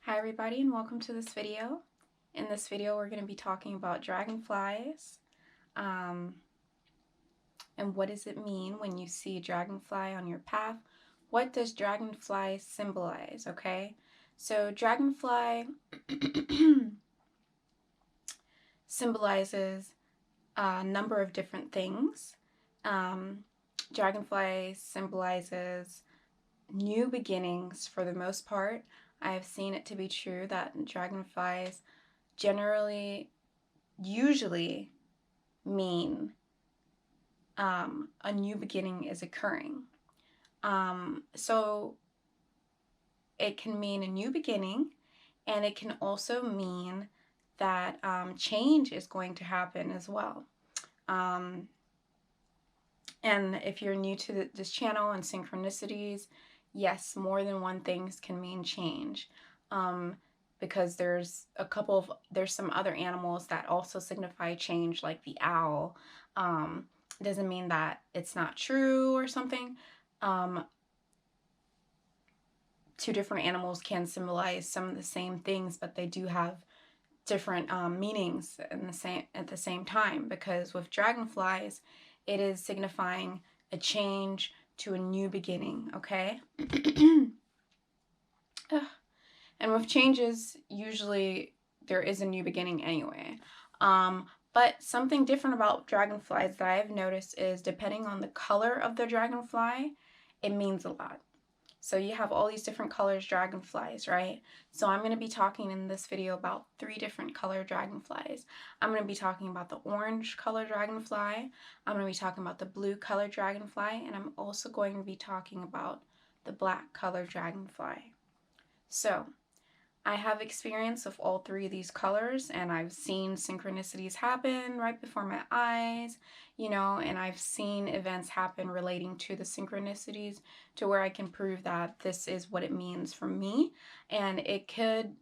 Hi everybody and welcome to this video. In this video we're going to be talking about dragonflies and what does it mean when you see a dragonfly on your path. What does dragonfly symbolize, okay? So dragonfly symbolizes a number of different things. Dragonfly symbolizes new beginnings for the most part. I have seen it to be true that dragonflies usually mean a new beginning is occurring. So it can mean a new beginning, and it can also mean that change is going to happen as well. And if you're new to this channel and synchronicities, yes, more than one thing can mean change. Because there's some other animals that also signify change, like the owl. Doesn't mean that it's not true or something. Two different animals can symbolize some of the same things, but they do have different meanings at the same time, because with dragonflies it is signifying a change to a new beginning, okay? And with changes, usually there is a new beginning anyway. But something different about dragonflies that I've noticed is depending on the color of the dragonfly, it means a lot. So you have all these different colors dragonflies, right? So I'm going to be talking in this video about 3 different color dragonflies. I'm going to be talking about the orange color dragonfly, I'm going to be talking about the blue color dragonfly, and I'm also going to be talking about the black color dragonfly. So I have experience of all 3 of these colors, and I've seen synchronicities happen right before my eyes, and I've seen events happen relating to the synchronicities to where I can prove that this is what it means for me, and it could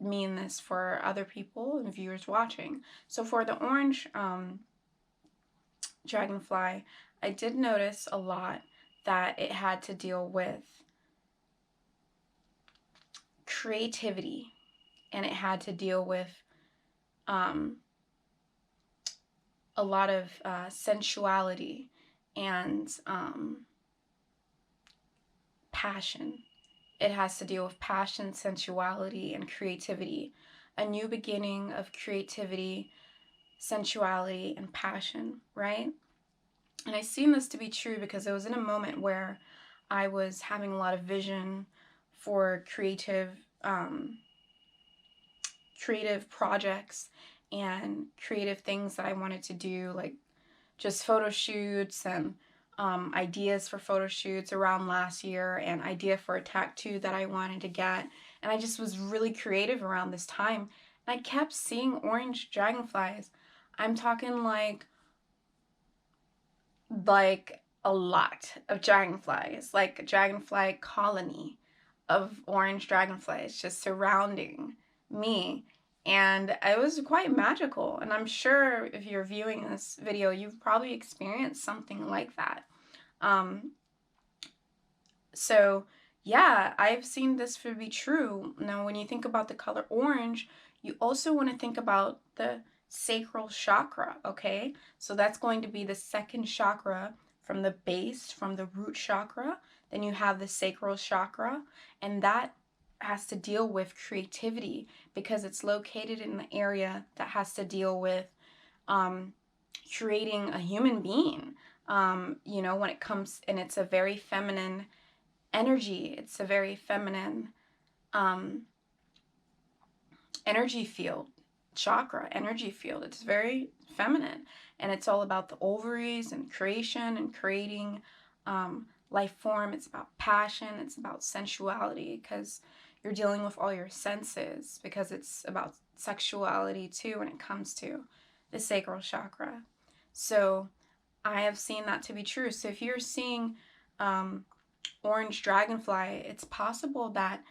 mean this for other people and viewers watching. So for the orange dragonfly, I did notice a lot that it had to deal with creativity, and it had to deal with a lot of sensuality and passion. It has to deal with passion, sensuality, and creativity. A new beginning of creativity, sensuality, and passion, right? And I've seen this to be true because it was in a moment where I was having a lot of vision for creative projects and creative things that I wanted to do, like just photo shoots and ideas for photo shoots around last year, and idea for a tattoo that I wanted to get. And I just was really creative around this time, and I kept seeing orange dragonflies. I'm talking like a lot of dragonflies, like a dragonfly colony of orange dragonflies just surrounding me, and it was quite magical. And I'm sure if you're viewing this video, you've probably experienced something like that. So yeah, I've seen this to be true. Now when you think about the color orange, you also want to think about the sacral chakra, okay? So that's going to be the second chakra from the base, from the root chakra. Then you have the sacral chakra, and that has to deal with creativity because it's located in the area that has to deal with creating a human being. When it comes, and it's a very feminine energy. It's a very feminine energy field, chakra, energy field. It's very feminine, and it's all about the ovaries and creation and creating life form. It's about passion. It's about sensuality because you're dealing with all your senses, because it's about sexuality too when it comes to the sacral chakra. So I have seen that to be true. So if you're seeing orange dragonfly, it's possible that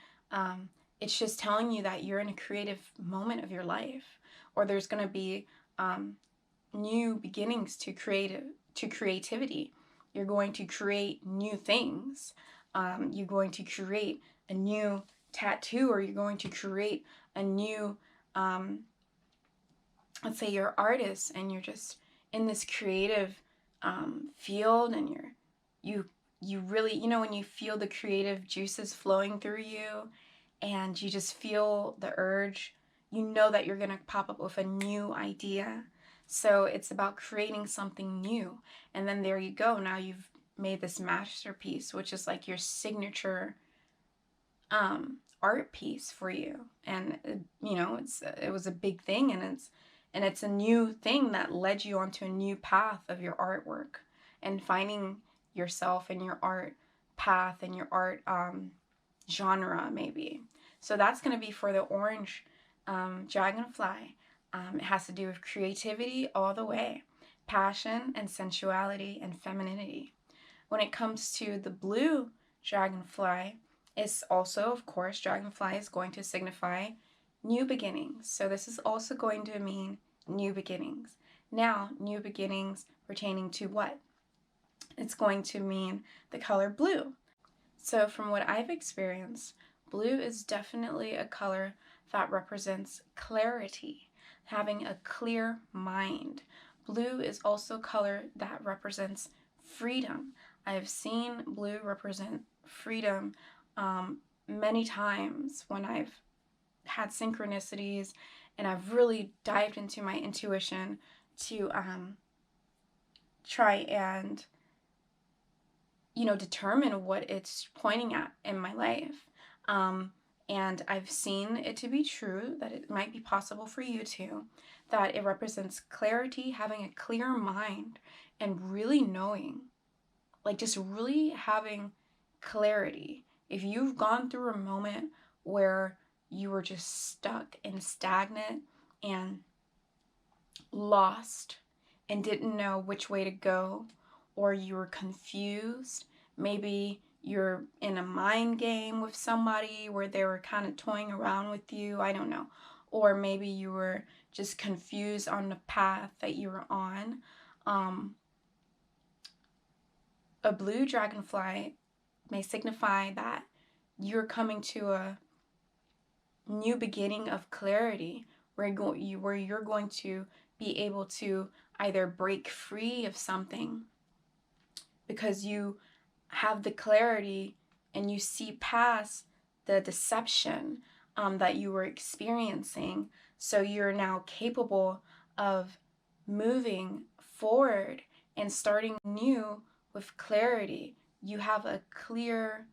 it's just telling you that you're in a creative moment of your life, or there's going to be new beginnings to creativity. You're going to create new things. You're going to create a new tattoo, or you're going to create a new, let's say you're an artist and you're just in this creative field, and you really, you know, when you feel the creative juices flowing through you and you just feel the urge, you know that you're going to pop up with a new idea. So it's about creating something new. And then there you go. Now you've made this masterpiece, which is like your signature art piece for you. And you know, it was a big thing, and it's a new thing that led you onto a new path of your artwork and finding yourself in your art path and your art genre, maybe. So that's going to be for the orange dragonfly. It has to do with creativity all the way, passion and sensuality and femininity. When it comes to the blue dragonfly, it's also, of course, dragonfly is going to signify new beginnings. So this is also going to mean new beginnings. Now, new beginnings pertaining to what? It's going to mean the color blue. So from what I've experienced, blue is definitely a color that represents clarity, having a clear mind. Blue is also a color that represents freedom. I've seen blue represent freedom many times when I've had synchronicities and I've really dived into my intuition to try and, you know, determine what it's pointing at in my life. And I've seen it to be true, that it might be possible for you too, that it represents clarity, having a clear mind, and really knowing, like just really having clarity. If you've gone through a moment where you were just stuck and stagnant and lost and didn't know which way to go, or you were confused, maybe you're in a mind game with somebody where they were kind of toying around with you, I don't know. Or maybe you were just confused on the path that you were on. A blue dragonfly may signify that you're coming to a new beginning of clarity where you're going to be able to either break free of something because you have the clarity and you see past the deception that you were experiencing. So you're now capable of moving forward and starting new with clarity. You have a clear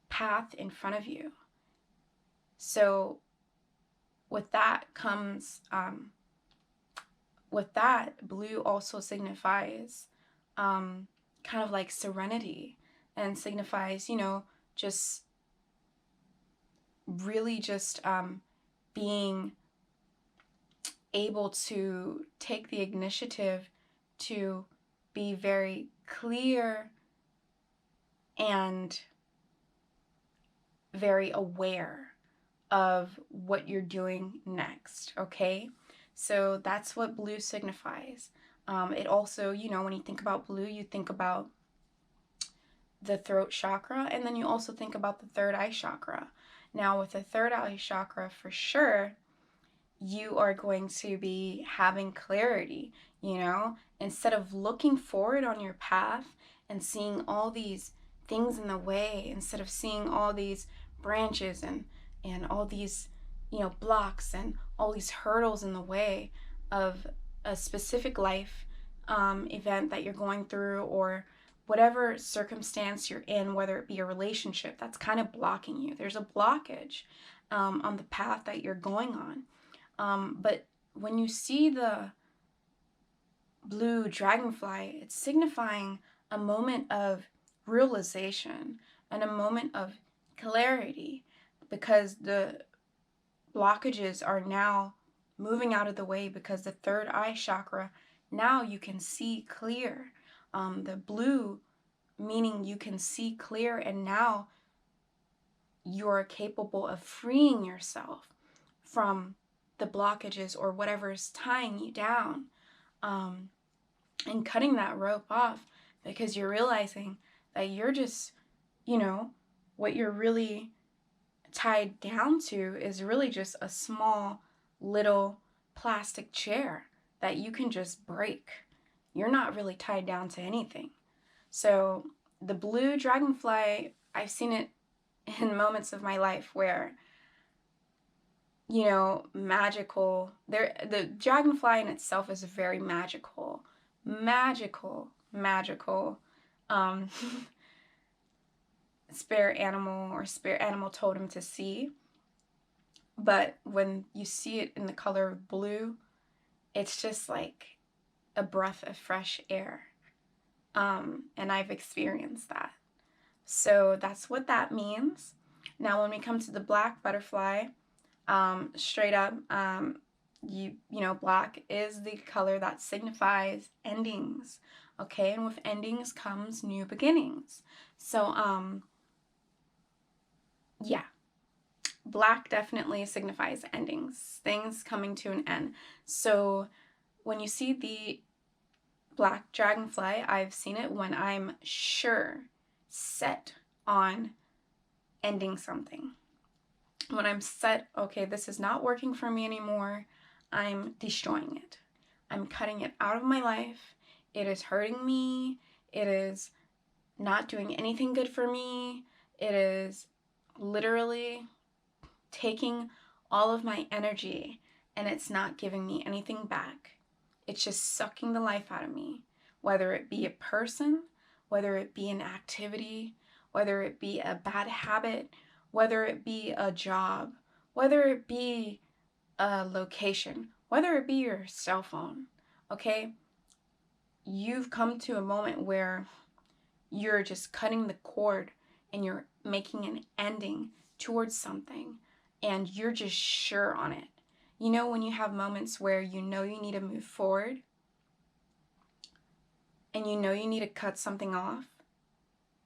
path in front of you. So with that comes, blue also signifies kind of like serenity, and signifies, you know, just really just being able to take the initiative to be very clear and very aware of what you're doing next, okay? So that's what blue signifies. It also, you know, when you think about blue, you think about the throat chakra, and then you also think about the third eye chakra. Now, with the third eye chakra, for sure, you are going to be having clarity, you know? Instead of looking forward on your path and seeing all these things in the way, instead of seeing all these branches and all these, you know, blocks and all these hurdles in the way of a specific life event that you're going through, or whatever circumstance you're in, whether it be a relationship that's kind of blocking you. There's a blockage on the path that you're going on. But when you see the blue dragonfly, it's signifying a moment of realization and a moment of clarity, because the blockages are now moving out of the way, because the third eye chakra, now you can see clear. The blue meaning you can see clear, and now you're capable of freeing yourself from the blockages or whatever is tying you down, and cutting that rope off, because you're realizing that you're just, you know, what you're really tied down to is really just a small little plastic chair that you can just break. You're not really tied down to anything. So the blue dragonfly, I've seen it in moments of my life where, you know, magical, the dragonfly in itself is very magical um, spirit animal told him to see. But when you see it in the color of blue, it's just like a breath of fresh air. And I've experienced that. So that's what that means. Now, when we come to the black butterfly, straight up, you know, black is the color that signifies endings. Okay, and with endings comes new beginnings. So, yeah, black definitely signifies endings, things coming to an end. So when you see the black dragonfly, I've seen it when I'm set on ending something. When I'm set, okay, this is not working for me anymore, I'm destroying it. I'm cutting it out of my life. It is hurting me. It is not doing anything good for me. It is literally taking all of my energy and it's not giving me anything back. It's just sucking the life out of me, whether it be a person, whether it be an activity, whether it be a bad habit, whether it be a job, whether it be a location, whether it be your cell phone, okay? You've come to a moment where you're just cutting the cord and you're making an ending towards something and you're just sure on it. You know, when you have moments where you know you need to move forward and you know you need to cut something off,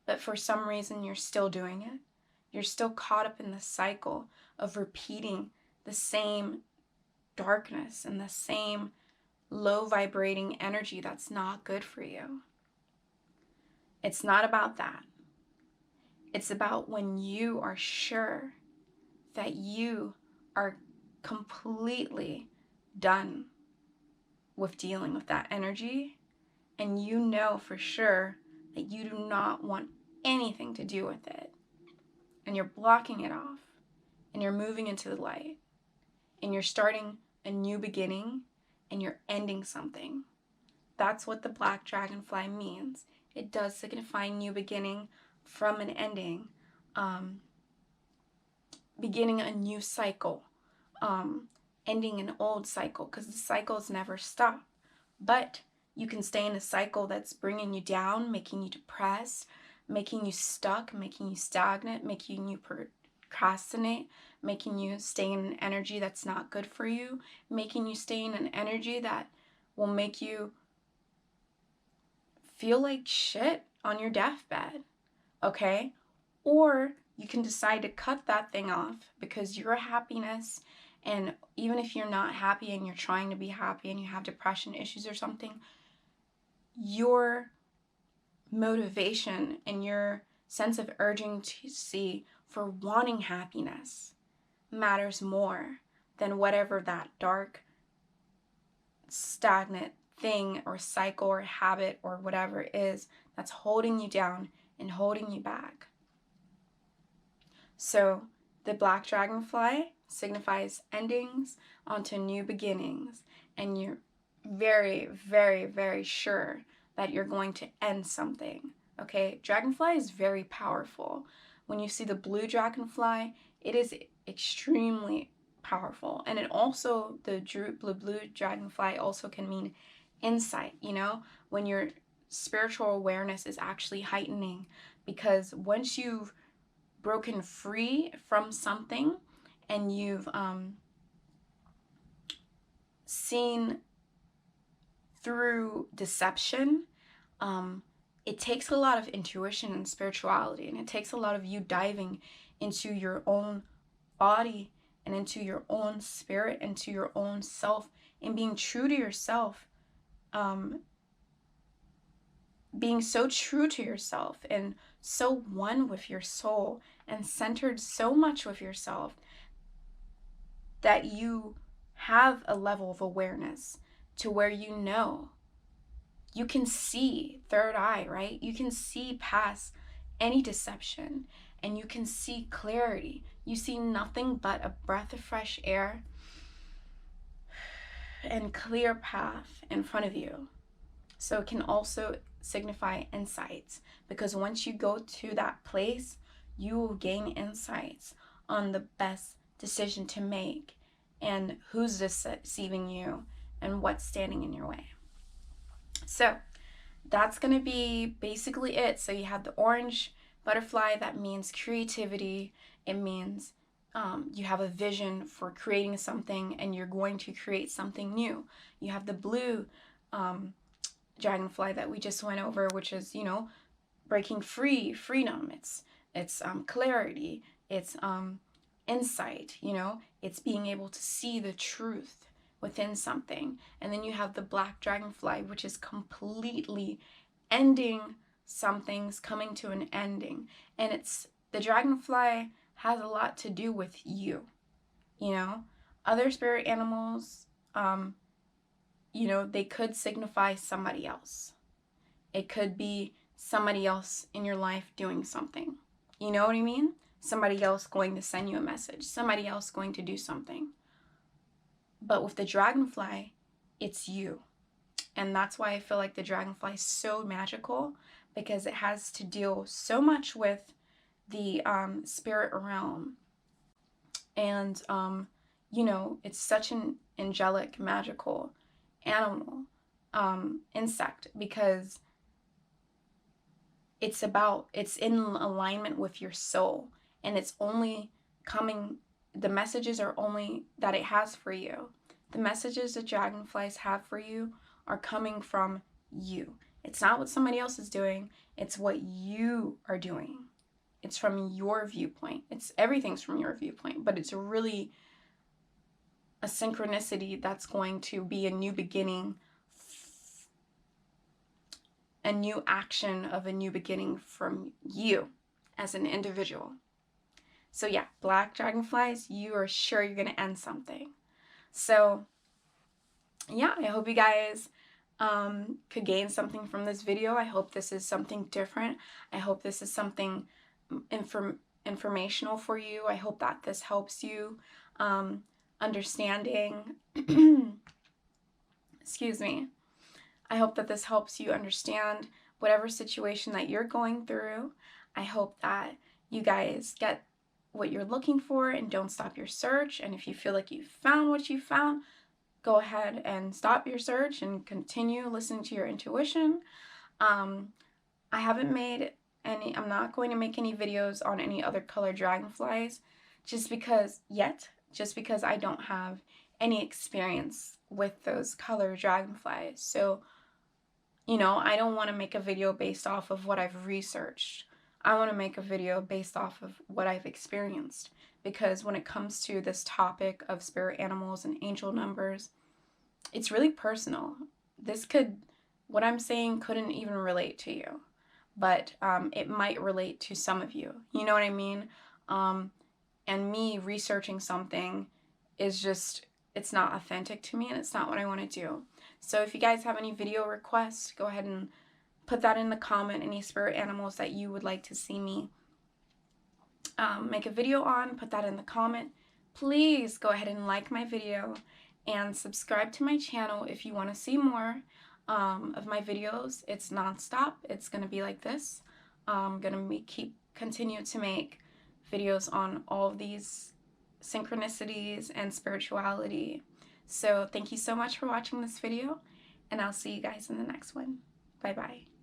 but for some reason you're still doing it. You're still caught up in the cycle of repeating the same darkness and the same low vibrating energy that's not good for you. It's not about that. It's about when you are sure that you are completely done with dealing with that energy, and you know for sure that you do not want anything to do with it, and you're blocking it off, and you're moving into the light, and you're starting a new beginning, and you're ending something. That's what the black dragonfly means. It does signify new beginning from an ending, beginning a new cycle, ending an old cycle, because the cycles never stop. But you can stay in a cycle that's bringing you down, making you depressed, making you stuck, making you stagnant, making you procrastinate, making you stay in an energy that's not good for you, making you stay in an energy that will make you feel like shit on your deathbed, okay? Or you can decide to cut that thing off because your happiness, and even if you're not happy and you're trying to be happy and you have depression issues or something, your motivation and your sense of urgency for wanting happiness matters more than whatever that dark, stagnant thing or cycle or habit or whatever it is that's holding you down and holding you back. So the black dragonfly signifies endings onto new beginnings, and you're very, very, very sure that you're going to end something. Okay, dragonfly is very powerful. When you see the blue dragonfly, it is extremely powerful, and it also, the blue dragonfly also can mean insight, you know, when your spiritual awareness is actually heightening, because once you've broken free from something and you've seen through deception, it takes a lot of intuition and spirituality, and it takes a lot of you diving into your own body and into your own spirit, into your own self, and being true to yourself, being so true to yourself and so one with your soul and centered so much with yourself that you have a level of awareness to where you can see third eye, right? You can see past any deception and you can see clarity. You see nothing but a breath of fresh air and clear path in front of you. So it can also signify insights, because once you go to that place, you will gain insights on the best decision to make and who's deceiving you and what's standing in your way. So that's going to be basically it. So you have the orange butterfly, that means creativity. It means you have a vision for creating something and you're going to create something new. You have the blue dragonfly that we just went over, which is, breaking free, freedom. It's clarity. It's insight. It's being able to see the truth within something. And then you have the black dragonfly, which is completely ending something's coming to an ending. And the dragonfly has a lot to do with you. Other spirit animals, they could signify somebody else. It could be somebody else in your life doing something. You know what I mean? Somebody else going to send you a message. Somebody else going to do something. But with the dragonfly, it's you. And that's why I feel like the dragonfly is so magical, because it has to deal so much with the spirit realm. And, it's such an angelic, magical animal, insect, because it's in alignment with your soul, and the messages are only that it has for you. The messages that dragonflies have for you are coming from you. It's not what somebody else is doing, it's what you are doing. It's from your viewpoint. Everything's from your viewpoint, but it's really a synchronicity that's going to be a new beginning, a new action of a new beginning from you as an individual. So yeah, black dragonflies, you are sure you're going to end something. So yeah, I hope you guys could gain something from this video. I hope this is something different. I hope this is something informational for you. I hope that this helps you understanding. Excuse me. I hope that this helps you understand whatever situation that you're going through. I hope that you guys get what you're looking for and don't stop your search. And if you feel like you've found what you found, go ahead and stop your search and continue listening to your intuition. I'm not going to make any videos on any other color dragonflies just because I don't have any experience with those color dragonflies. So, I don't want to make a video based off of what I've researched. I want to make a video based off of what I've experienced, because when it comes to this topic of spirit animals and angel numbers, it's really personal. What I'm saying couldn't even relate to you, but it might relate to some of you. You know what I mean? And me researching something it's not authentic to me, and it's not what I want to do. So if you guys have any video requests, go ahead and put that in the comment, any spirit animals that you would like to see me make a video on, put that in the comment. Please go ahead and like my video and subscribe to my channel if you want to see more of my videos. It's nonstop. It's going to be like this. I'm going to continue to make videos on all of these synchronicities and spirituality. So thank you so much for watching this video, and I'll see you guys in the next one. Bye bye.